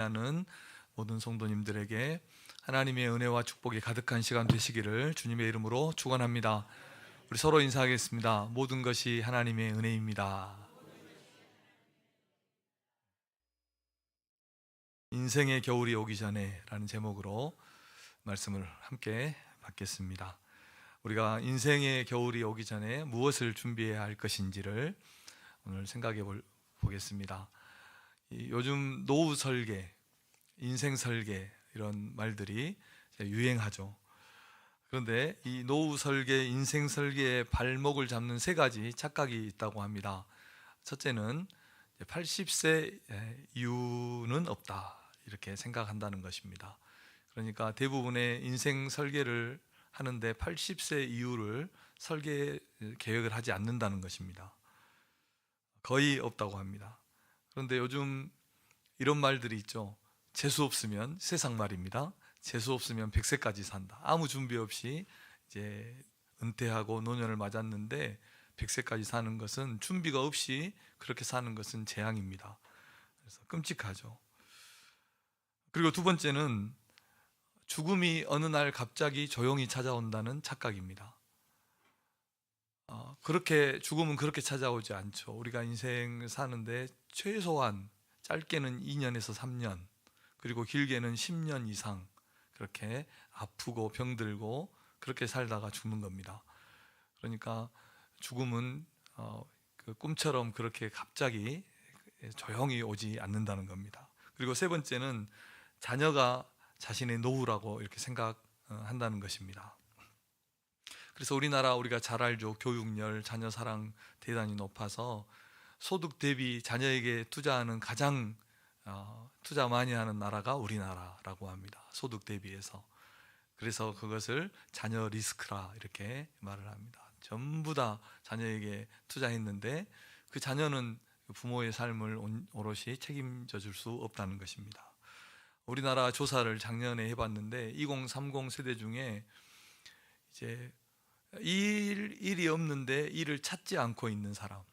하는 모든 성도님들에게 하나님의 은혜와 축복이 가득한 시간 되시기를 주님의 이름으로 축원합니다. 우리 서로 인사하겠습니다. 모든 것이 하나님의 은혜입니다. 인생의 겨울이 오기 전에 라는 제목으로 말씀을 함께 받겠습니다. 우리가 인생의 겨울이 오기 전에 무엇을 준비해야 할 것인지를 오늘 생각해 보겠습니다. 요즘 노후 설계, 인생 설계 이런 말들이 유행하죠. 그런데 이 노후 설계, 인생 설계의 발목을 잡는 세 가지 착각이 있다고 합니다. 첫째는 80세 이후는 없다 이렇게 생각한다는 것입니다. 그러니까 대부분의 인생 설계를 하는데 80세 이후를 설계 계획을 하지 않는다는 것입니다. 거의 없다고 합니다. 그런데 요즘 이런 말들이 있죠. 재수 없으면, 세상 말입니다, 재수 없으면 100세까지 산다. 아무 준비 없이 이제 은퇴하고 노년을 맞았는데 100세까지 사는 것은, 준비가 없이 그렇게 사는 것은 재앙입니다. 그래서 끔찍하죠. 그리고 두 번째는 죽음이 어느 날 갑자기 조용히 찾아온다는 착각입니다. 죽음은 그렇게 찾아오지 않죠. 우리가 인생 사는데 최소한 짧게는 2년에서 3년, 그리고 길게는 10년 이상 그렇게 아프고 병들고 그렇게 살다가 죽는 겁니다. 그러니까 죽음은 그 꿈처럼 그렇게 갑자기 조용히 오지 않는다는 겁니다. 그리고 세 번째는 자녀가 자신의 노후라고 이렇게 생각한다는 것입니다. 그래서 우리가 잘 알죠. 교육열, 자녀 사랑 대단히 높아서 소득 대비 자녀에게 투자하는 가장 투자 많이 하는 나라가 우리나라라고 합니다. 소득 대비해서. 그래서 그것을 자녀 리스크라 이렇게 말을 합니다. 전부 다 자녀에게 투자했는데 그 자녀는 부모의 삶을 오롯이 책임져 줄 수 없다는 것입니다. 우리나라 조사를 작년에 해봤는데 2030 세대 중에 이제 일이 없는데 일을 찾지 않고 있는 사람,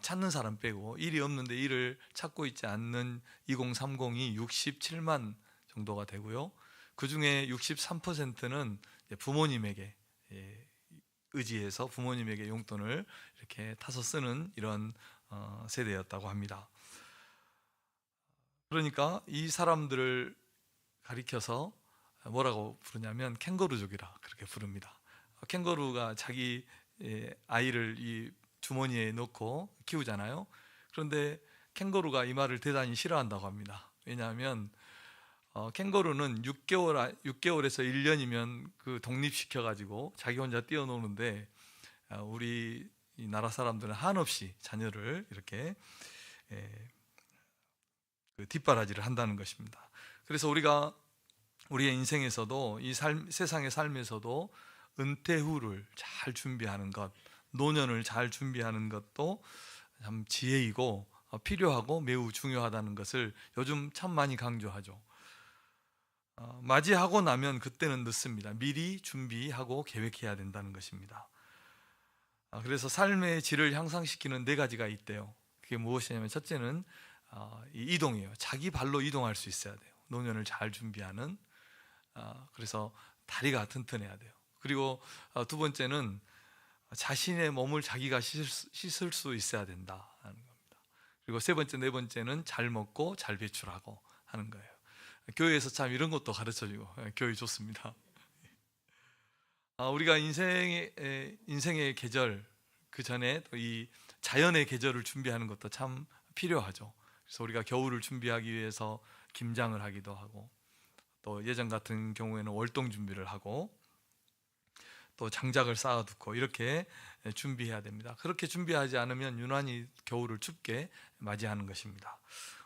찾는 사람 빼고 일이 없는데 일을 찾고 있지 않는 2030이 67만 정도가 되고요. 그 중에 63%는 부모님에게 의지해서 부모님에게 용돈을 이렇게 타서 쓰는 이런 세대였다고 합니다. 그러니까 이 사람들을 가리켜서 뭐라고 부르냐면 캥거루족이라 그렇게 부릅니다. 캥거루가 자기 아이를 이 주머니에 넣고 키우잖아요. 그런데 캥거루가 이 말을 대단히 싫어한다고 합니다. 왜냐하면 캥거루는 6개월에서 1년이면 그 독립시켜가지고 자기 혼자 뛰어노는데 우리 이 나라 사람들은 한없이 자녀를 이렇게 그 뒷바라지를 한다는 것입니다. 그래서 우리가 우리의 인생에서도 세상의 삶에서도 은퇴 후를 잘 준비하는 것, 노년을 잘 준비하는 것도 참 지혜이고 필요하고 매우 중요하다는 것을 요즘 참 많이 강조하죠. 맞이하고 나면 그때는 늦습니다. 미리 준비하고 계획해야 된다는 것입니다. 그래서 삶의 질을 향상시키는 네 가지가 있대요. 그게 무엇이냐면 첫째는 이동이에요. 자기 발로 이동할 수 있어야 돼요. 노년을 잘 준비하는. 그래서 다리가 튼튼해야 돼요. 그리고 두 번째는 자신의 몸을 자기가 씻을 수 있어야 된다는 겁니다. 그리고 세 번째, 네 번째는 잘 먹고 잘 배출하고 하는 거예요. 교회에서 참 이런 것도 가르쳐주고 교회 좋습니다. 우리가 인생의 계절, 그 전에 이 자연의 계절을 준비하는 것도 참 필요하죠. 그래서 우리가 겨울을 준비하기 위해서 김장을 하기도 하고, 또 예전 같은 경우에는 월동 준비를 하고, 또 장작을 쌓아두고 이렇게 준비해야 됩니다. 그렇게 준비하지 않으면 유난히 겨울을 춥게 맞이하는 것입니다.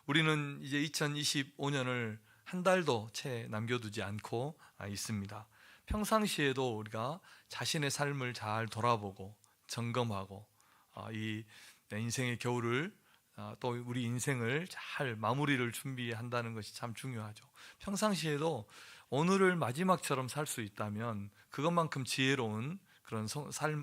우리는 이제 2025년을 한 달도 채 남겨두지 않고 있습니다. 평상시에도 우리가 자신의 삶을 잘 돌아보고 점검하고 이 인생의 겨울을 또 우리 인생을 잘 마무리를 준비한다는 것이 참 중요하죠. 평상시에도 오늘을 마지막처럼 살 수 있다면 그것만큼 지혜로운 그런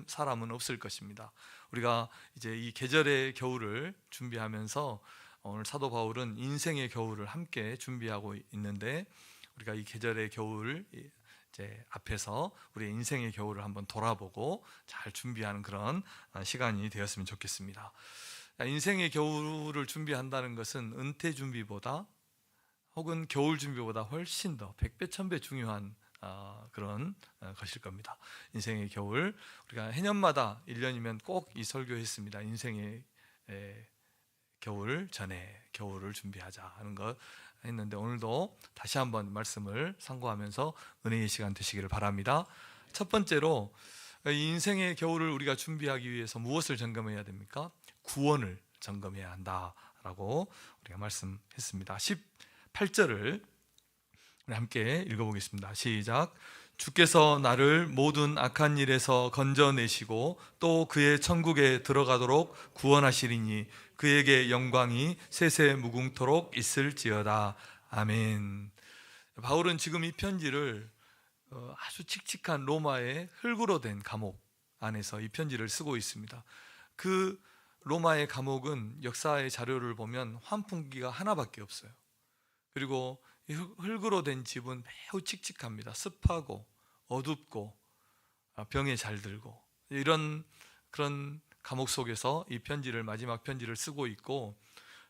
사람은 없을 것입니다. 우리가 이제 이 계절의 겨울을 준비하면서 오늘 사도 바울은 인생의 겨울을 함께 준비하고 있는데, 우리가 이 계절의 겨울 이제 앞에서 우리 인생의 겨울을 한번 돌아보고 잘 준비하는 그런 시간이 되었으면 좋겠습니다. 인생의 겨울을 준비한다는 것은 은퇴 준비보다 혹은 겨울 준비보다 훨씬 더 100배 1000배 중요한 그런 것일 겁니다. 인생의 겨울, 우리가 해년마다 1년이면 꼭 이 설교했습니다. 인생의 겨울 전에 겨울을 준비하자 하는 거 했는데, 오늘도 다시 한번 말씀을 상고하면서 은혜의 시간 되시기를 바랍니다. 첫 번째로, 인생의 겨울을 우리가 준비하기 위해서 무엇을 점검해야 됩니까? 구원을 점검해야 한다라고 우리가 말씀했습니다. 18절을 우리 함께 읽어보겠습니다. 시작. 주께서 나를 모든 악한 일에서 건져내시고 또 그의 천국에 들어가도록 구원하시리니 그에게 영광이 세세 무궁토록 있을지어다. 아멘. 바울은 지금 이 편지를 아주 칙칙한 로마의 흙으로 된 감옥 안에서 이 편지를 쓰고 있습니다. 그 로마의 감옥은 역사의 자료를 보면 환풍기가 하나밖에 없어요. 그리고 이 흙으로 된 집은 매우 칙칙합니다. 습하고 어둡고 병에 잘 들고, 이런 그런 감옥 속에서 이 편지를, 마지막 편지를 쓰고 있고,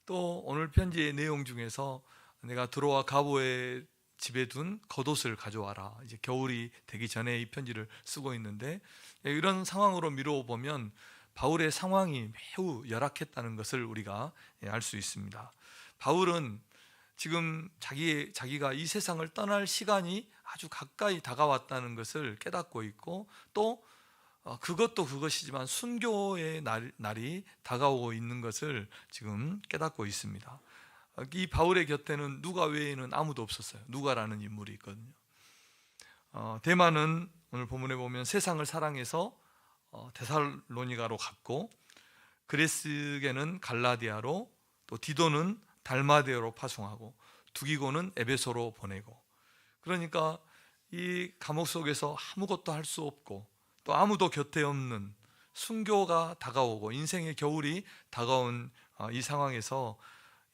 또 오늘 편지의 내용 중에서 내가 드로아 가보의 집에 둔 겉옷을 가져와라, 이제 겨울이 되기 전에 이 편지를 쓰고 있는데, 이런 상황으로 미루어 보면 바울의 상황이 매우 열악했다는 것을 우리가 알 수 있습니다. 바울은 지금 자기가 이 세상을 떠날 시간이 아주 가까이 다가왔다는 것을 깨닫고 있고, 또 그것도 그것이지만 순교의 날이 다가오고 있는 것을 지금 깨닫고 있습니다. 이 바울의 곁에는 누가 외에는 아무도 없었어요. 누가라는 인물이 있거든요. 데마는 오늘 본문에 보면 세상을 사랑해서 데살로니가로 갔고, 그레스게는 갈라디아로, 또 디도는 달마데오로 파송하고, 두기고는 에베소로 보내고, 그러니까 이 감옥 속에서 아무것도 할 수 없고 또 아무도 곁에 없는 순교가 다가오고 인생의 겨울이 다가온 이 상황에서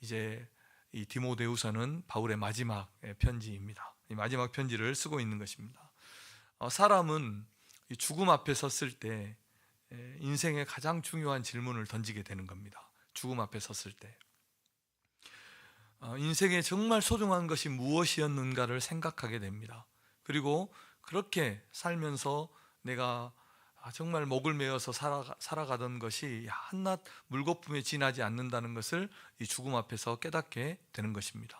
이제 이 디모데후서는 바울의 마지막 편지입니다. 이 마지막 편지를 쓰고 있는 것입니다. 사람은 이 죽음 앞에 섰을 때 인생의 가장 중요한 질문을 던지게 되는 겁니다. 죽음 앞에 섰을 때 인생에 정말 소중한 것이 무엇이었는가를 생각하게 됩니다. 그리고 그렇게 살면서 내가 정말 목을 메어서 살아가던 것이 한낱 물거품에 지나지 않는다는 것을 이 죽음 앞에서 깨닫게 되는 것입니다.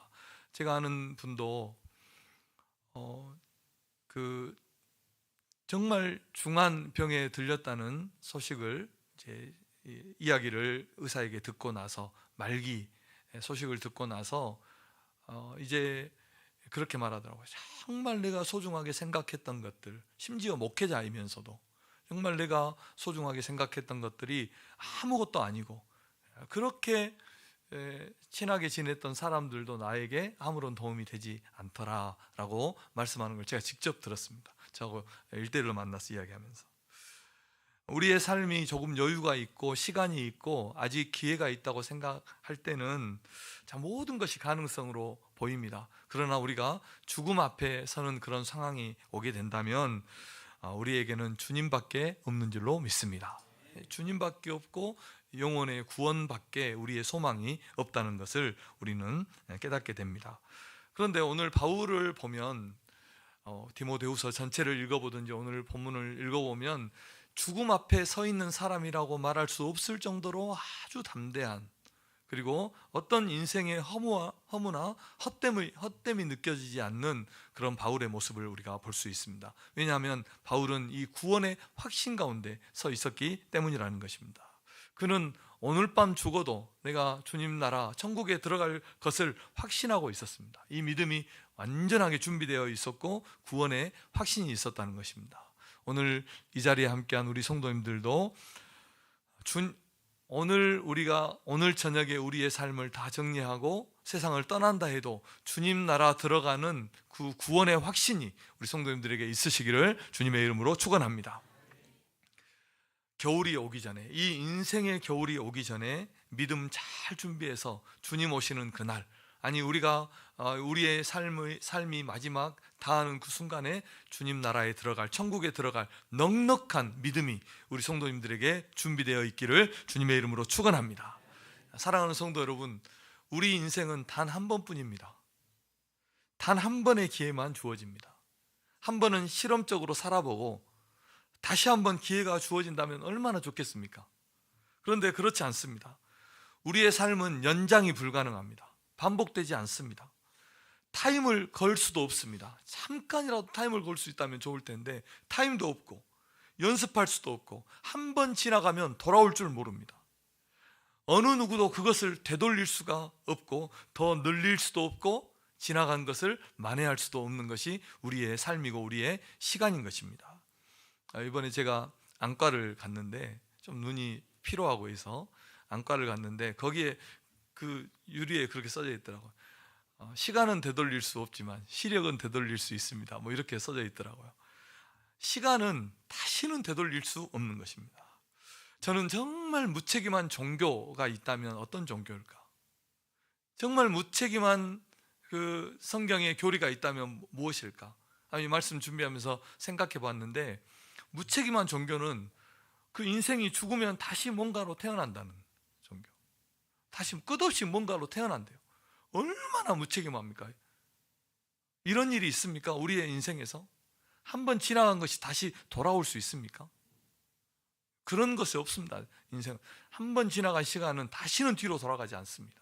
제가 아는 분도 그 정말 중한 병에 들렸다는 소식을, 이제 이야기를 의사에게 듣고 나서, 말기 소식을 듣고 나서 이제 그렇게 말하더라고요. 정말 내가 소중하게 생각했던 것들, 심지어 목회자이면서도 정말 내가 소중하게 생각했던 것들이 아무것도 아니고, 그렇게 친하게 지냈던 사람들도 나에게 아무런 도움이 되지 않더라라고 말씀하는 걸 제가 직접 들었습니다. 저하고 1대1로 만나서 이야기하면서, 우리의 삶이 조금 여유가 있고 시간이 있고 아직 기회가 있다고 생각할 때는 모든 것이 가능성으로 보입니다. 그러나 우리가 죽음 앞에 서는 그런 상황이 오게 된다면 우리에게는 주님밖에 없는 줄로 믿습니다. 주님밖에 없고 영혼의 구원밖에 우리의 소망이 없다는 것을 우리는 깨닫게 됩니다. 그런데 오늘 바울을 보면, 디모데후서 전체를 읽어보든지 오늘 본문을 읽어보면 죽음 앞에 서 있는 사람이라고 말할 수 없을 정도로 아주 담대한, 그리고 어떤 인생의 허무나 헛됨이 느껴지지 않는 그런 바울의 모습을 우리가 볼 수 있습니다. 왜냐하면 바울은 이 구원의 확신 가운데 서 있었기 때문이라는 것입니다. 그는 오늘 밤 죽어도 내가 주님 나라 천국에 들어갈 것을 확신하고 있었습니다. 이 믿음이 완전하게 준비되어 있었고 구원의 확신이 있었다는 것입니다. 오늘 이 자리에 함께한 우리 성도님들도 오늘 저녁에 우리의 삶을 다 정리하고 세상을 떠난다 해도 주님 나라 들어가는 그 구원의 확신이 우리 성도님들에게 있으시기를 주님의 이름으로 축원합니다. 겨울이 오기 전에, 이 인생의 겨울이 오기 전에 믿음 잘 준비해서 주님 오시는 그날, 아니 우리가 우리의 삶이 마지막 다하는 그 순간에 주님 나라에 들어갈, 천국에 들어갈 넉넉한 믿음이 우리 성도님들에게 준비되어 있기를 주님의 이름으로 축원합니다. 사랑하는 성도 여러분, 우리 인생은 단 한 번뿐입니다. 단 한 번의 기회만 주어집니다. 한 번은 실험적으로 살아보고 다시 한 번 기회가 주어진다면 얼마나 좋겠습니까? 그런데 그렇지 않습니다. 우리의 삶은 연장이 불가능합니다. 반복되지 않습니다. 타임을 걸 수도 없습니다. 잠깐이라도 타임을 걸 수 있다면 좋을 텐데 타임도 없고 연습할 수도 없고 한 번 지나가면 돌아올 줄 모릅니다. 어느 누구도 그것을 되돌릴 수가 없고 더 늘릴 수도 없고 지나간 것을 만회할 수도 없는 것이 우리의 삶이고 우리의 시간인 것입니다. 이번에 제가 안과를 갔는데 좀 눈이 피로하고 해서 안과를 갔는데 거기에 그 유리에 그렇게 써져 있더라고요. 시간은 되돌릴 수 없지만 시력은 되돌릴 수 있습니다. 뭐 이렇게 써져 있더라고요. 시간은 다시는 되돌릴 수 없는 것입니다. 저는 정말 무책임한 종교가 있다면 어떤 종교일까? 정말 무책임한 그 성경의 교리가 있다면 무엇일까? 이 말씀 준비하면서 생각해 봤는데, 무책임한 종교는 그 인생이 죽으면 다시 뭔가로 태어난다는 종교. 다시 끝없이 뭔가로 태어난대요. 얼마나 무책임합니까? 이런 일이 있습니까? 우리의 인생에서 한번 지나간 것이 다시 돌아올 수 있습니까? 그런 것이 없습니다. 인생 한 번 지나간 시간은 다시는 뒤로 돌아가지 않습니다.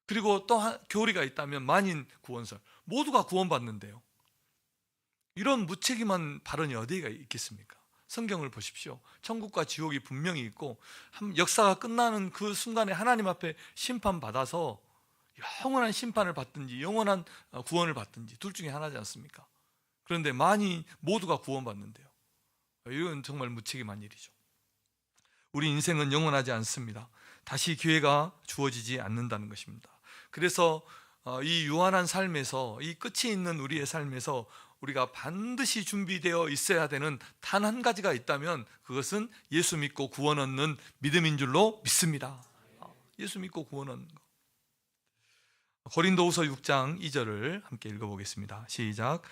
그리고 또 교리가 있다면 만인 구원설, 모두가 구원받는데요. 이런 무책임한 발언이 어디가 있겠습니까? 성경을 보십시오. 천국과 지옥이 분명히 있고 역사가 끝나는 그 순간에 하나님 앞에 심판받아서 영원한 심판을 받든지 영원한 구원을 받든지 둘 중에 하나지 않습니까? 그런데 만인 모두가 구원받는데요. 이건 정말 무책임한 일이죠. 우리 인생은 영원하지 않습니다. 다시 기회가 주어지지 않는다는 것입니다. 그래서 이 유한한 삶에서, 이 끝이 있는 우리의 삶에서 우리가 반드시 준비되어 있어야 되는 단 한 가지가 있다면 그것은 예수 믿고 구원 얻는 믿음인 줄로 믿습니다. 예수 믿고 구원 얻는 것. 고린도후서 6장 2절을 함께 읽어보겠습니다. 시작.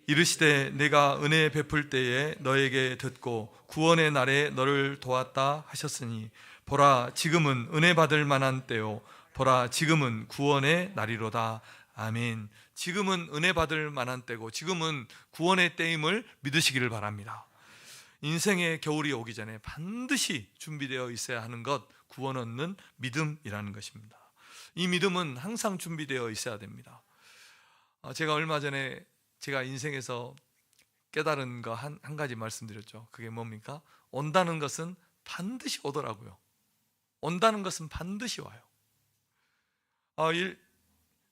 이르시되 내가 은혜 베풀 때에 너에게 듣고 구원의 날에 너를 도왔다 하셨으니 보라 지금은 은혜 받을 만한 때요 보라 지금은 구원의 날이로다. 아멘. 지금은 은혜 받을 만한 때고 지금은 구원의 때임을 믿으시기를 바랍니다. 인생의 겨울이 오기 전에 반드시 준비되어 있어야 하는 것, 구원 얻는 믿음이라는 것입니다. 이 믿음은 항상 준비되어 있어야 됩니다. 제가 얼마 전에 제가 인생에서 깨달은 거 한 가지 말씀드렸죠. 그게 뭡니까? 온다는 것은 반드시 오더라고요. 온다는 것은 반드시 와요.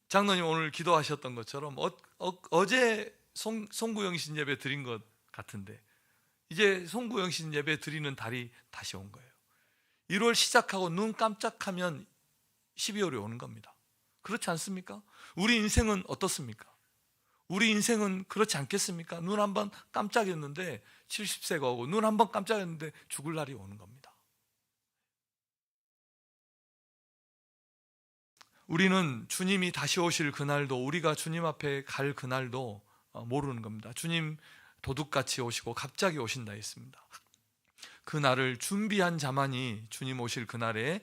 장로님 오늘 기도하셨던 것처럼 어제 송구영신 예배 드린 것 같은데 이제 송구영신 예배 드리는 달이 다시 온 거예요. 1월 시작하고 눈 깜짝하면 12월이 오는 겁니다. 그렇지 않습니까? 우리 인생은 어떻습니까? 우리 인생은 그렇지 않겠습니까? 눈 한번 깜짝했는데 70세가 오고 눈 한번 깜짝했는데 죽을 날이 오는 겁니다. 우리는 주님이 다시 오실 그날도, 우리가 주님 앞에 갈 그날도 모르는 겁니다. 주님 도둑같이 오시고 갑자기 오신다 했습니다. 그 날을 준비한 자만이 주님 오실 그날에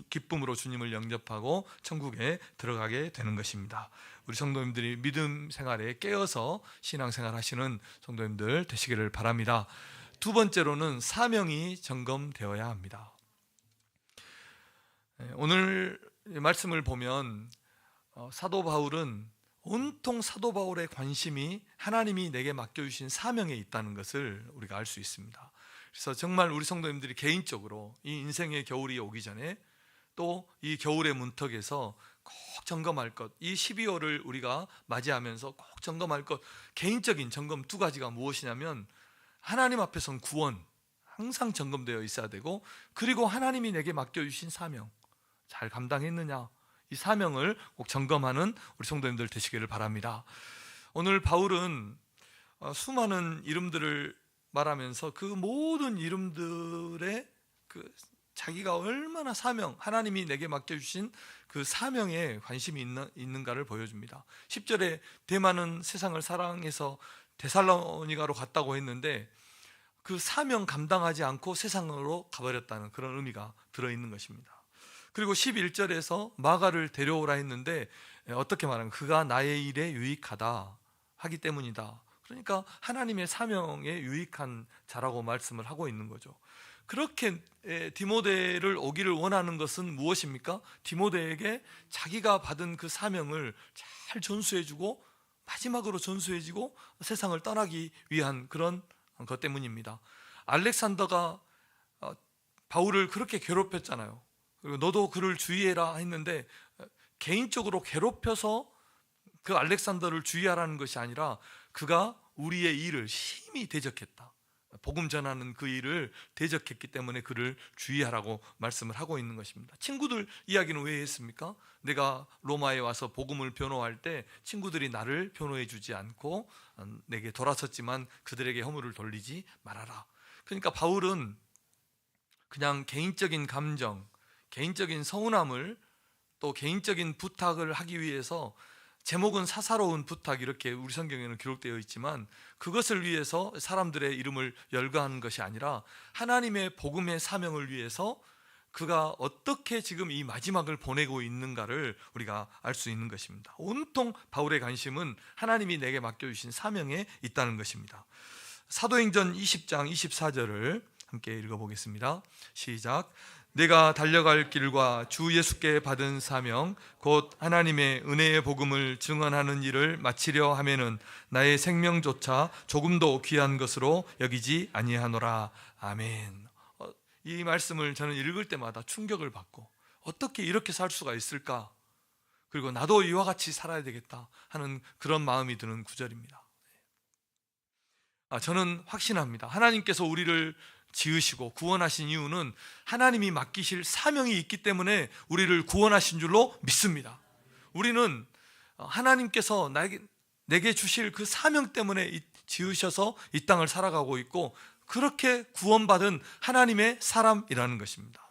기쁨으로 주님을 영접하고 천국에 들어가게 되는 것입니다. 우리 성도님들이 믿음 생활에 깨어서 신앙생활 하시는 성도님들 되시기를 바랍니다. 두 번째로는 사명이 점검되어야 합니다. 오늘 말씀을 보면 사도 바울은 온통 사도 바울의 관심이 하나님이 내게 맡겨주신 사명에 있다는 것을 우리가 알 수 있습니다. 그래서 정말 우리 성도님들이 개인적으로 이 인생의 겨울이 오기 전에 또 이 겨울의 문턱에서 꼭 점검할 것, 이 12월을 우리가 맞이하면서 꼭 점검할 것, 개인적인 점검 두 가지가 무엇이냐면 하나님 앞에선 구원 항상 점검되어 있어야 되고, 그리고 하나님이 내게 맡겨주신 사명 잘 감당했느냐, 이 사명을 꼭 점검하는 우리 성도님들 되시기를 바랍니다. 오늘 바울은 수많은 이름들을 말하면서 그 모든 이름들의 그 자기가 얼마나 하나님이 내게 맡겨주신 그 사명에 관심이 있는가를 보여줍니다. 10절에 데마는 세상을 사랑해서 데살로니가로 갔다고 했는데 그 사명 감당하지 않고 세상으로 가버렸다는 그런 의미가 들어있는 것입니다. 그리고 11절에서 마가를 데려오라 했는데 어떻게 말하면 그가 나의 일에 유익하다 하기 때문이다. 그러니까 하나님의 사명에 유익한 자라고 말씀을 하고 있는 거죠. 그렇게 디모데를 오기를 원하는 것은 무엇입니까? 디모데에게 자기가 받은 그 사명을 잘 전수해주고 마지막으로 전수해주고 세상을 떠나기 위한 그런 것 때문입니다. 알렉산더가 바울을 그렇게 괴롭혔잖아요. 그리고 너도 그를 주의해라 했는데 개인적으로 괴롭혀서 그 알렉산더를 주의하라는 것이 아니라 그가 우리의 일을 심히 대적했다. 복음 전하는 그 일을 대적했기 때문에 그를 주의하라고 말씀을 하고 있는 것입니다. 친구들 이야기는 왜 했습니까? 내가 로마에 와서 복음을 변호할 때 친구들이 나를 변호해 주지 않고 내게 돌아섰지만 그들에게 허물을 돌리지 말아라. 그러니까 바울은 그냥 개인적인 감정, 개인적인 서운함을 또 개인적인 부탁을 하기 위해서 제목은 사사로운 부탁 이렇게 우리 성경에는 기록되어 있지만 그것을 위해서 사람들의 이름을 열거하는 것이 아니라 하나님의 복음의 사명을 위해서 그가 어떻게 지금 이 마지막을 보내고 있는가를 우리가 알 수 있는 것입니다. 온통 바울의 관심은 하나님이 내게 맡겨주신 사명에 있다는 것입니다. 사도행전 20장 24절을 함께 읽어보겠습니다. 시작. 내가 달려갈 길과 주 예수께 받은 사명 곧 하나님의 은혜의 복음을 증언하는 일을 마치려 하면은 나의 생명조차 조금도 귀한 것으로 여기지 아니하노라. 아멘. 이 말씀을 저는 읽을 때마다 충격을 받고 어떻게 이렇게 살 수가 있을까? 그리고 나도 이와 같이 살아야 되겠다 하는 그런 마음이 드는 구절입니다. 저는 확신합니다. 하나님께서 우리를 지으시고 구원하신 이유는 하나님이 맡기실 사명이 있기 때문에 우리를 구원하신 줄로 믿습니다. 우리는 하나님께서 내게 주실 그 사명 때문에 지으셔서 이 땅을 살아가고 있고 그렇게 구원받은 하나님의 사람이라는 것입니다.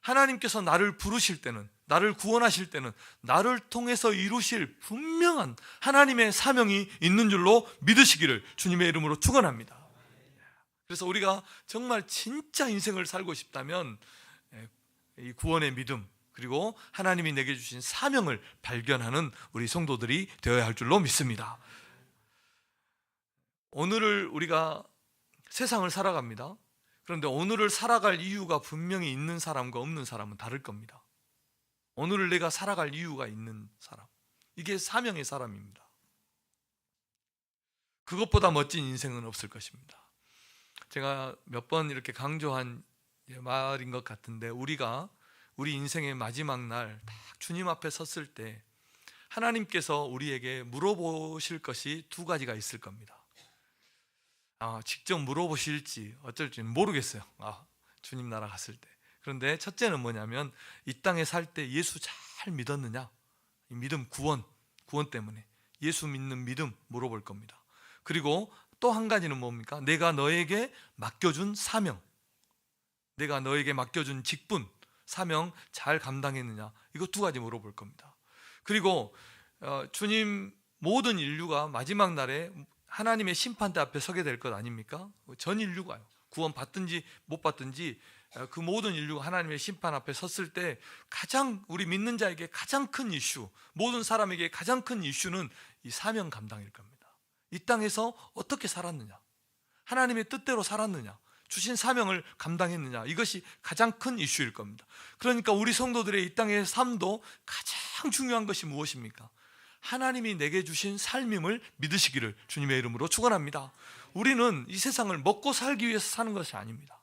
하나님께서 나를 부르실 때는, 나를 구원하실 때는 나를 통해서 이루실 분명한 하나님의 사명이 있는 줄로 믿으시기를 주님의 이름으로 축원합니다. 그래서 우리가 정말 진짜 인생을 살고 싶다면 이 구원의 믿음 그리고 하나님이 내게 주신 사명을 발견하는 우리 성도들이 되어야 할 줄로 믿습니다. 오늘을 우리가 세상을 살아갑니다. 그런데 오늘을 살아갈 이유가 분명히 있는 사람과 없는 사람은 다를 겁니다. 오늘을 내가 살아갈 이유가 있는 사람, 이게 사명의 사람입니다. 그것보다 멋진 인생은 없을 것입니다. 제가 몇 번 이렇게 강조한 말인 것 같은데 우리가 우리 인생의 마지막 날 딱 주님 앞에 섰을 때 하나님께서 우리에게 물어보실 것이 두 가지가 있을 겁니다. 직접 물어보실지 어쩔지 모르겠어요. 주님 나라 갔을 때. 그런데 첫째는 뭐냐면 이 땅에 살 때 예수 잘 믿었느냐? 이 믿음 구원 때문에 예수 믿는 믿음 물어볼 겁니다. 그리고 또 한 가지는 뭡니까? 내가 너에게 맡겨준 사명, 내가 너에게 맡겨준 직분, 사명 잘 감당했느냐? 이거 두 가지 물어볼 겁니다. 그리고 주님 모든 인류가 마지막 날에 하나님의 심판대 앞에 서게 될 것 아닙니까? 전 인류가요. 구원 받든지 못 받든지 그 모든 인류가 하나님의 심판 앞에 섰을 때 가장 우리 믿는 자에게 가장 큰 이슈, 모든 사람에게 가장 큰 이슈는 이 사명 감당일 겁니다. 이 땅에서 어떻게 살았느냐, 하나님의 뜻대로 살았느냐, 주신 사명을 감당했느냐, 이것이 가장 큰 이슈일 겁니다. 그러니까 우리 성도들의 이 땅의 삶도 가장 중요한 것이 무엇입니까? 하나님이 내게 주신 삶임을 믿으시기를 주님의 이름으로 축원합니다. 우리는 이 세상을 먹고 살기 위해서 사는 것이 아닙니다.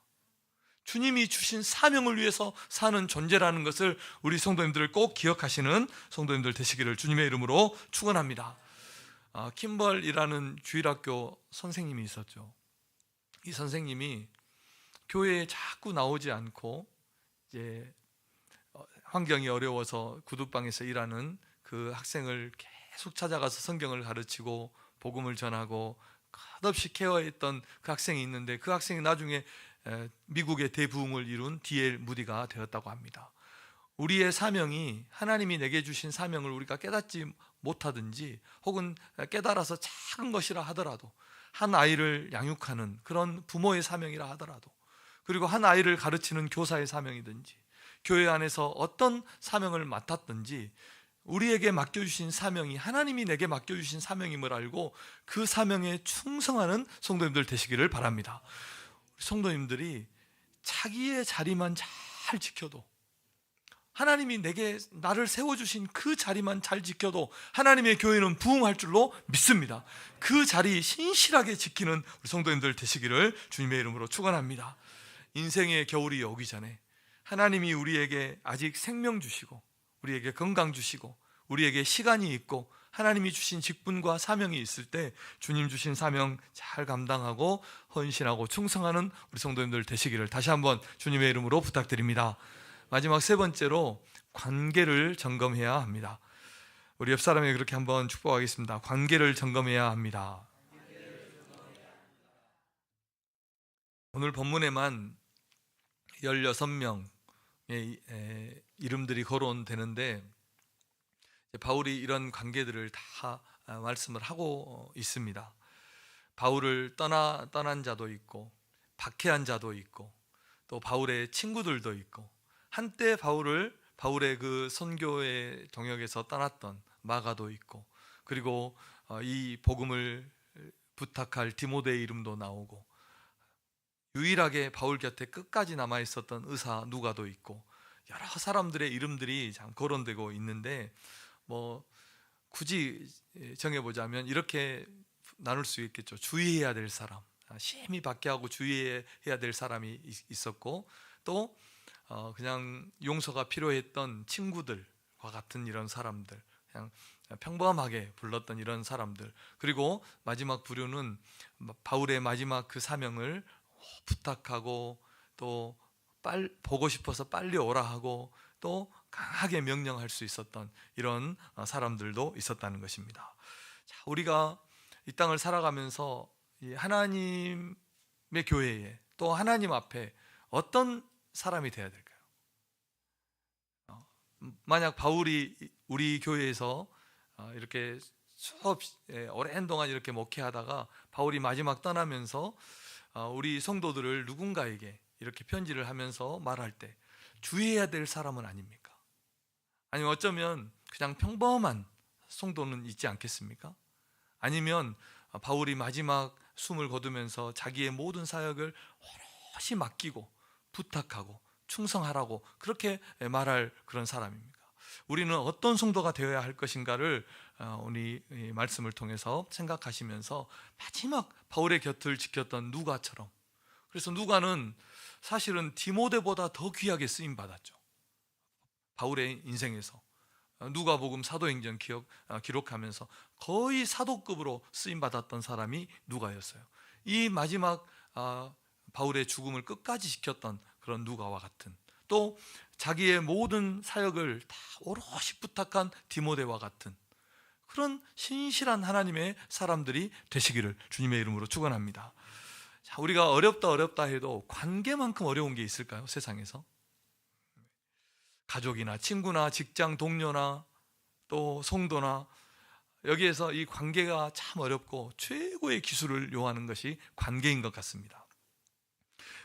주님이 주신 사명을 위해서 사는 존재라는 것을 우리 성도님들 꼭 기억하시는 성도님들 되시기를 주님의 이름으로 축원합니다. 킴벌이라는 주일학교 선생님이 있었죠. 이 선생님이 교회에 자꾸 나오지 않고 이제 환경이 어려워서 구두방에서 일하는 그 학생을 계속 찾아가서 성경을 가르치고 복음을 전하고 끝없이 케어했던 그 학생이 있는데 그 학생이 나중에 미국의 대부흥을 이룬 D.L. 무디가 되었다고 합니다. 우리의 사명이 하나님이 내게 주신 사명을 우리가 깨닫지 못하든지 혹은 깨달아서 작은 것이라 하더라도 한 아이를 양육하는 그런 부모의 사명이라 하더라도 그리고 한 아이를 가르치는 교사의 사명이든지 교회 안에서 어떤 사명을 맡았든지 우리에게 맡겨주신 사명이 하나님이 내게 맡겨주신 사명임을 알고 그 사명에 충성하는 성도님들 되시기를 바랍니다. 성도님들이 자기의 자리만 잘 지켜도 하나님이 나를 세워주신 그 자리만 잘 지켜도 하나님의 교회는 부흥할 줄로 믿습니다. 그 자리 신실하게 지키는 우리 성도님들 되시기를 주님의 이름으로 축원합니다. 인생의 겨울이 오기 전에 하나님이 우리에게 아직 생명 주시고 우리에게 건강 주시고 우리에게 시간이 있고 하나님이 주신 직분과 사명이 있을 때 주님 주신 사명 잘 감당하고 헌신하고 충성하는 우리 성도님들 되시기를 다시 한번 주님의 이름으로 부탁드립니다. 마지막 세 번째로 관계를 점검해야 합니다. 우리 옆 사람에게 그렇게 한번 축복하겠습니다. 관계를 점검해야 합니다. 오늘 본문에만 16명의 이름들이 거론되는데 바울이 이런 관계들을 다 말씀을 하고 있습니다. 바울을 떠난 자도 있고 박해한 자도 있고 또 바울의 친구들도 있고 한때 바울의 그 선교의 동역에서 떠났던 마가도 있고 그리고 이 복음을 부탁할 디모데의 이름도 나오고 유일하게 바울 곁에 끝까지 남아 있었던 의사 누가도 있고 여러 사람들의 이름들이 참 거론되고 있는데 굳이 정해보자면 이렇게 나눌 수 있겠죠. 주의해야 될 사람, 심히 박해하고 주의해야 될 사람이 있었고 또 그냥 용서가 필요했던 친구들과 같은 이런 사람들, 그냥 평범하게 불렀던 이런 사람들, 그리고 마지막 부류는 바울의 마지막 그 사명을 부탁하고 또 보고 싶어서 빨리 오라 하고 또 강하게 명령할 수 있었던 이런 사람들도 있었다는 것입니다. 자, 우리가 이 땅을 살아가면서 하나님의 교회에 또 하나님 앞에 어떤 사람이 되어야 될까요? 만약 바울이 우리 교회에서 이렇게 오랜 동안 이렇게 목회하다가 바울이 마지막 떠나면서 우리 성도들을 누군가에게 이렇게 편지를 하면서 말할 때 주의해야 될 사람은 아닙니까? 아니면 어쩌면 그냥 평범한 성도는 있지 않겠습니까? 아니면 바울이 마지막 숨을 거두면서 자기의 모든 사역을 오롯이 맡기고 부탁하고 충성하라고 그렇게 말할 그런 사람입니까? 우리는 어떤 성도가 되어야 할 것인가를 우리 말씀을 통해서 생각하시면서 마지막 바울의 곁을 지켰던 누가처럼, 그래서 누가는 사실은 디모데보다 더 귀하게 쓰임 받았죠. 바울의 인생에서 누가복음 사도행전 기록하면서 거의 사도급으로 쓰임 받았던 사람이 누가였어요. 이 마지막 바울의 죽음을 끝까지 지켰던 그런 누가와 같은, 또 자기의 모든 사역을 다 오롯이 부탁한 디모데와 같은 그런 신실한 하나님의 사람들이 되시기를 주님의 이름으로 축원합니다. 자, 우리가 어렵다 해도 관계만큼 어려운 게 있을까요? 세상에서 가족이나 친구나 직장 동료나 또 성도나 여기에서 이 관계가 참 어렵고 최고의 기술을 요하는 것이 관계인 것 같습니다.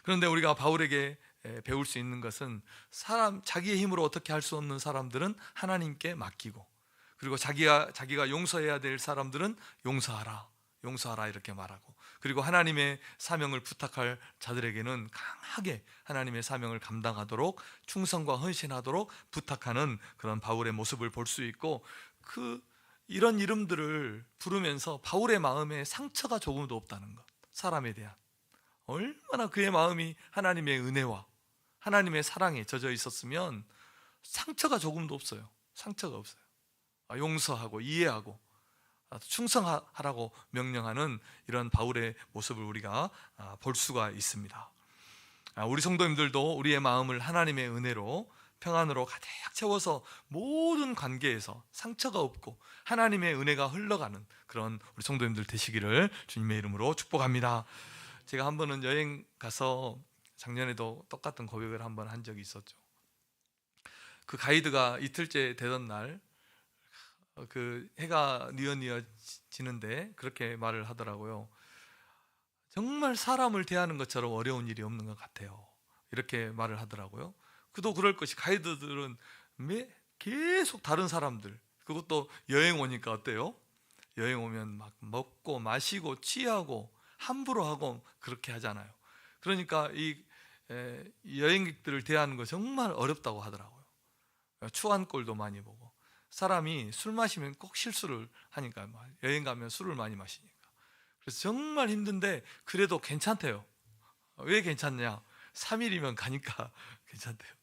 그런데 우리가 바울에게 배울 수 있는 것은 자기의 힘으로 어떻게 할 수 없는 사람들은 하나님께 맡기고, 그리고 자기가 용서해야 될 사람들은 용서하라 이렇게 말하고, 그리고 하나님의 사명을 부탁할 자들에게는 강하게 하나님의 사명을 감당하도록 충성과 헌신하도록 부탁하는 그런 바울의 모습을 볼 수 있고, 이런 이름들을 부르면서 바울의 마음에 상처가 조금도 없다는 것, 사람에 대한 얼마나 그의 마음이 하나님의 은혜와 하나님의 사랑에 젖어 있었으면 상처가 조금도 없어요. 상처가 없어요. 용서하고 이해하고 충성하라고 명령하는 이런 바울의 모습을 우리가 볼 수가 있습니다. 우리 성도님들도 우리의 마음을 하나님의 은혜로 평안으로 가득 채워서 모든 관계에서 상처가 없고 하나님의 은혜가 흘러가는 그런 우리 성도님들 되시기를 주님의 이름으로 축복합니다. 제가 한 번은 여행 가서 작년에도 똑같은 고백을 한번 한 적이 있었죠. 그 가이드가 이틀째 되던 날 그 해가 뉘어뉘어 지는데 그렇게 말을 하더라고요. 정말 사람을 대하는 것처럼 어려운 일이 없는 것 같아요. 이렇게 말을 하더라고요. 그도 그럴 것이, 가이드들은 계속 다른 사람들, 그것도 여행 오니까 어때요? 여행 오면 막 먹고 마시고 취하고 함부로 하고 그렇게 하잖아요. 그러니까 이 여행객들을 대하는 거 정말 어렵다고 하더라고요. 추한 꼴도 많이 보고, 사람이 술 마시면 꼭 실수를 하니까, 여행 가면 술을 많이 마시니까. 그래서 정말 힘든데 그래도 괜찮대요. 왜 괜찮냐? 3일이면 가니까 괜찮대요.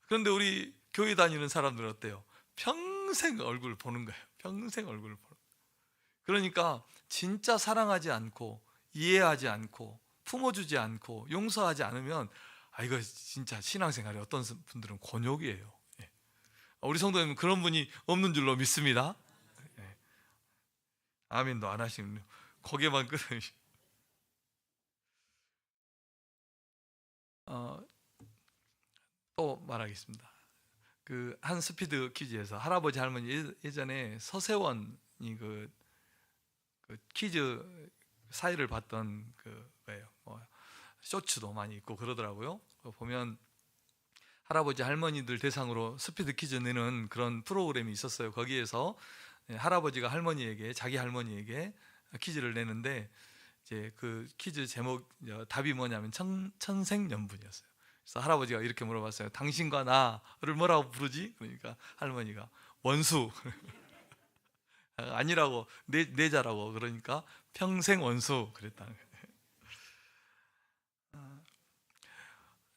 그런데 우리 교회 다니는 사람들은 어때요? 평생 얼굴 보는 거예요. 평생 얼굴 보는 거예요. 그러니까 진짜 사랑하지 않고 이해하지 않고 품어주지 않고 용서하지 않으면, 이거 진짜 신앙생활에 어떤 분들은 곤욕이에요. 예. 우리 성도님 그런 분이 없는 줄로 믿습니다. 예. 아멘도 안 하시는, 고개만 끄덕이시. 또 말하겠습니다. 그 한 스피드 퀴즈에서 할아버지 할머니 예전에 서세원이 그 퀴즈 사회를 봤던 거예요. 쇼츠도 많이 있고 그러더라고요. 보면 할아버지 할머니들 대상으로 스피드 퀴즈 내는 그런 프로그램이 있었어요. 거기에서 할아버지가 할머니에게, 자기 할머니에게 퀴즈를 내는데, 이제 그 퀴즈 제목 답이 뭐냐면 천생연분이었어요. 그래서 할아버지가 이렇게 물어봤어요. 당신과 나를 뭐라고 부르지? 그러니까 할머니가 원수. 아니라고, 내자라고. 그러니까 평생 원수 그랬다는 거예요.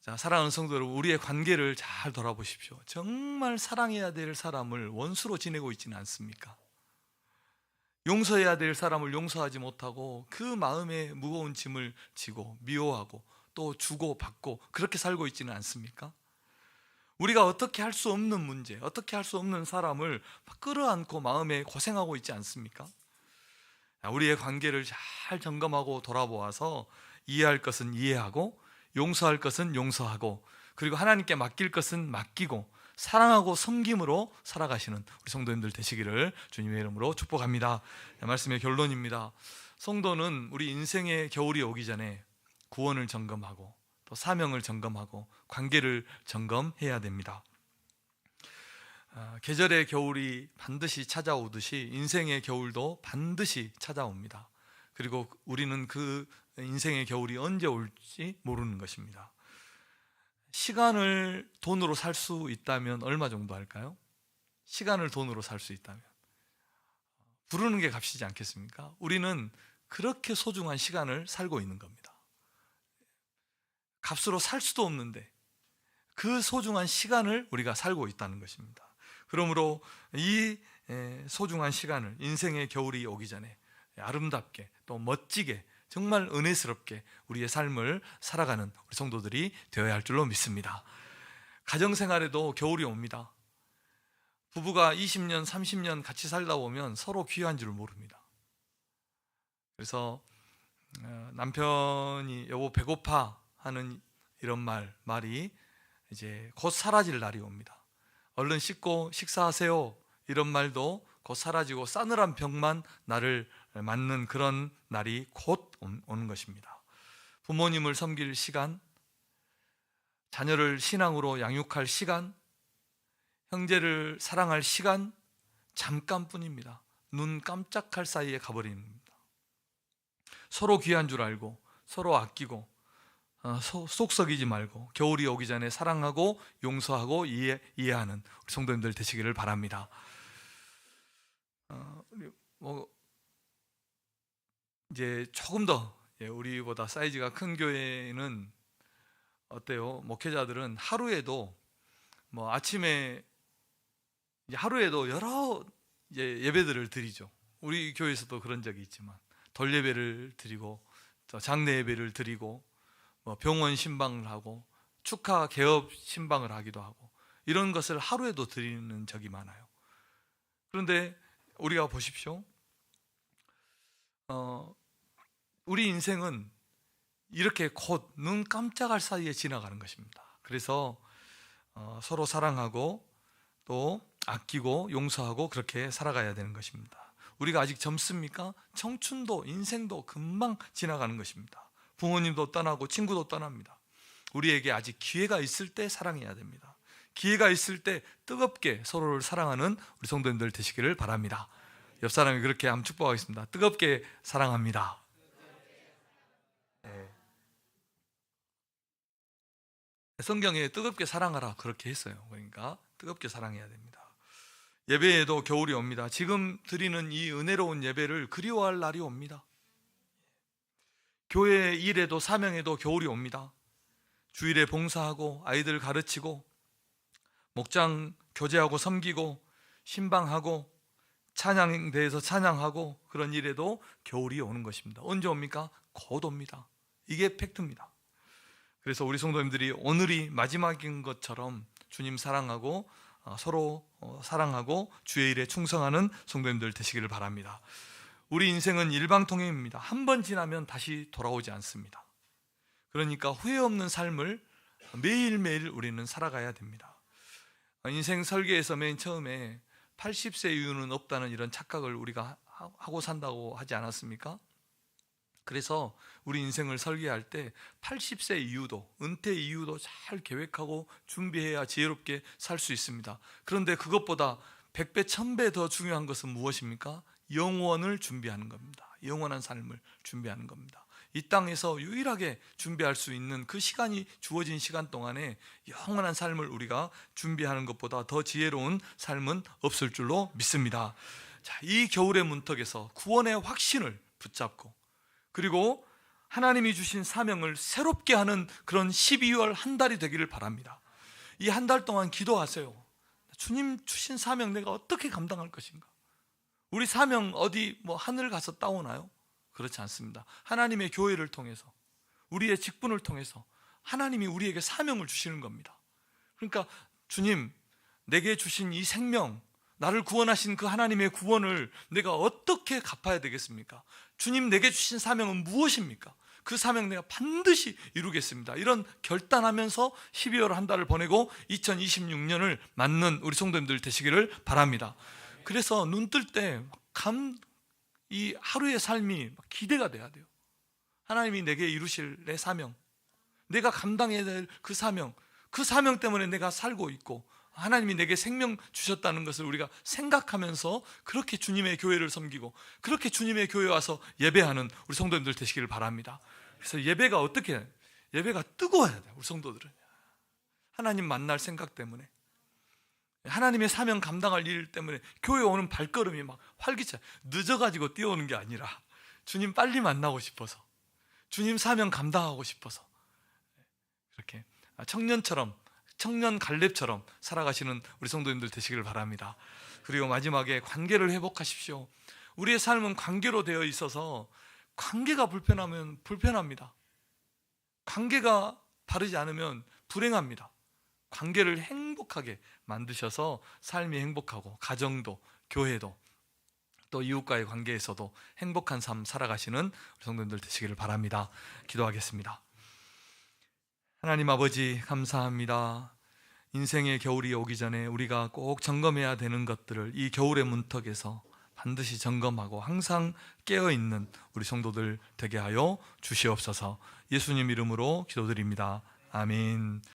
자, 사랑하는 성도 여러분, 우리의 관계를 잘 돌아보십시오. 정말 사랑해야 될 사람을 원수로 지내고 있지는 않습니까? 용서해야 될 사람을 용서하지 못하고 그 마음에 무거운 짐을 지고 미워하고 또 주고 받고 그렇게 살고 있지는 않습니까? 우리가 어떻게 할 수 없는 문제, 어떻게 할 수 없는 사람을 끌어안고 마음에 고생하고 있지 않습니까? 우리의 관계를 잘 점검하고 돌아보아서 이해할 것은 이해하고 용서할 것은 용서하고, 그리고 하나님께 맡길 것은 맡기고 사랑하고 섬김으로 살아가시는 우리 성도님들 되시기를 주님의 이름으로 축복합니다. 말씀의 결론입니다. 성도는 우리 인생의 겨울이 오기 전에 구원을 점검하고 또 사명을 점검하고 관계를 점검해야 됩니다. 계절의 겨울이 반드시 찾아오듯이 인생의 겨울도 반드시 찾아옵니다. 그리고 우리는 그 인생의 겨울이 언제 올지 모르는 것입니다. 시간을 돈으로 살 수 있다면 얼마 정도 할까요? 시간을 돈으로 살 수 있다면 부르는 게 값이지 않겠습니까? 우리는 그렇게 소중한 시간을 살고 있는 겁니다. 값으로 살 수도 없는데 그 소중한 시간을 우리가 살고 있다는 것입니다. 그러므로 이 소중한 시간을, 인생의 겨울이 오기 전에 아름답게 또 멋지게 정말 은혜스럽게 우리의 삶을 살아가는 우리 성도들이 되어야 할 줄로 믿습니다. 가정생활에도 겨울이 옵니다. 부부가 20년, 30년 같이 살다 보면 서로 귀한 줄 모릅니다. 그래서 남편이 여보 배고파 하는 이런 말이 이제 곧 사라질 날이 옵니다. 얼른 씻고 식사하세요 이런 말도 곧 사라지고 싸늘한 벽만 나를 맞는 그런 날이 곧 오는 것입니다. 부모님을 섬길 시간, 자녀를 신앙으로 양육할 시간, 형제를 사랑할 시간 잠깐뿐입니다. 눈 깜짝할 사이에 가버립니다. 서로 귀한 줄 알고 서로 아끼고 속 썩이지 말고 겨울이 오기 전에 사랑하고 용서하고 이해하는 우리 성도님들 되시기를 바랍니다. 이제 조금 더 우리보다 사이즈가 큰 교회는 어때요? 목회자들은 하루에도 아침에 하루에도 여러 예배들을 드리죠. 우리 교회에서도 그런 적이 있지만 돌 예배를 드리고 장례 예배를 드리고 병원 신방을 하고 축하 개업 신방을 하기도 하고 이런 것을 하루에도 드리는 적이 많아요. 그런데 우리가 보십시오. 우리 인생은 이렇게 곧 눈 깜짝할 사이에 지나가는 것입니다. 그래서 서로 사랑하고 또 아끼고 용서하고 그렇게 살아가야 되는 것입니다. 우리가 아직 젊습니까? 청춘도 인생도 금방 지나가는 것입니다. 부모님도 떠나고 친구도 떠납니다. 우리에게 아직 기회가 있을 때 사랑해야 됩니다. 기회가 있을 때 뜨겁게 서로를 사랑하는 우리 성도님들 되시기를 바랍니다. 옆 사람이 그렇게 한번 축복하겠습니다. 뜨겁게 사랑합니다. 네. 성경에 뜨겁게 사랑하라 그렇게 했어요. 그러니까 뜨겁게 사랑해야 됩니다. 예배에도 겨울이 옵니다. 지금 드리는 이 은혜로운 예배를 그리워할 날이 옵니다. 교회 일에도 사명에도 겨울이 옵니다. 주일에 봉사하고 아이들 가르치고 목장 교제하고 섬기고 신방하고 찬양대에서 찬양하고 그런 일에도 겨울이 오는 것입니다. 언제 옵니까? 곧 옵니다. 이게 팩트입니다. 그래서 우리 성도님들이 오늘이 마지막인 것처럼 주님 사랑하고 서로 사랑하고 주의 일에 충성하는 성도님들 되시기를 바랍니다. 우리 인생은 일방통행입니다. 한 번 지나면 다시 돌아오지 않습니다. 그러니까 후회 없는 삶을 매일매일 우리는 살아가야 됩니다. 인생 설계에서 맨 처음에 80세 이후는 없다는 이런 착각을 우리가 하고 산다고 하지 않았습니까? 그래서 우리 인생을 설계할 때 80세 이후도, 은퇴 이후도 잘 계획하고 준비해야 지혜롭게 살 수 있습니다. 그런데 그것보다 100배, 1000배 더 중요한 것은 무엇입니까? 영원을 준비하는 겁니다. 영원한 삶을 준비하는 겁니다. 이 땅에서 유일하게 준비할 수 있는 그 시간이 주어진 시간 동안에 영원한 삶을 우리가 준비하는 것보다 더 지혜로운 삶은 없을 줄로 믿습니다. 자, 이 겨울의 문턱에서 구원의 확신을 붙잡고 그리고 하나님이 주신 사명을 새롭게 하는 그런 12월 한 달이 되기를 바랍니다. 이 한 달 동안 기도하세요. 주님 주신 사명 내가 어떻게 감당할 것인가? 우리 사명 어디 하늘 가서 따오나요? 그렇지 않습니다. 하나님의 교회를 통해서 우리의 직분을 통해서 하나님이 우리에게 사명을 주시는 겁니다. 그러니까 주님 내게 주신 이 생명, 나를 구원하신 그 하나님의 구원을 내가 어떻게 갚아야 되겠습니까? 주님 내게 주신 사명은 무엇입니까? 그 사명 내가 반드시 이루겠습니다. 이런 결단하면서 12월 한 달을 보내고 2026년을 맞는 우리 성도님들 되시기를 바랍니다. 그래서 눈 뜰 때 이 하루의 삶이 기대가 돼야 돼요. 하나님이 내게 이루실 내 사명, 내가 감당해야 될 그 사명 때문에 내가 살고 있고 하나님이 내게 생명 주셨다는 것을 우리가 생각하면서 그렇게 주님의 교회를 섬기고 그렇게 주님의 교회에 와서 예배하는 우리 성도님들 되시기를 바랍니다. 그래서 예배가 어떻게 해요? 예배가 뜨거워야 돼요. 우리 성도들은 하나님 만날 생각 때문에, 하나님의 사명 감당할 일 때문에 교회 오는 발걸음이 막 활기차. 늦어가지고 뛰어오는 게 아니라 주님 빨리 만나고 싶어서, 주님 사명 감당하고 싶어서 그렇게 청년 갈렙처럼 살아가시는 우리 성도님들 되시기를 바랍니다. 그리고 마지막에 관계를 회복하십시오. 우리의 삶은 관계로 되어 있어서 관계가 불편하면 불편합니다. 관계가 바르지 않으면 불행합니다. 관계를 행복하게 만드셔서 삶이 행복하고 가정도 교회도 또 이웃과의 관계에서도 행복한 삶 살아가시는 우리 성도님들 되시기를 바랍니다. 기도하겠습니다. 하나님 아버지 감사합니다. 인생의 겨울이 오기 전에 우리가 꼭 점검해야 되는 것들을 이 겨울의 문턱에서 반드시 점검하고 항상 깨어있는 우리 성도들 되게 하여 주시옵소서. 예수님 이름으로 기도드립니다. 아멘.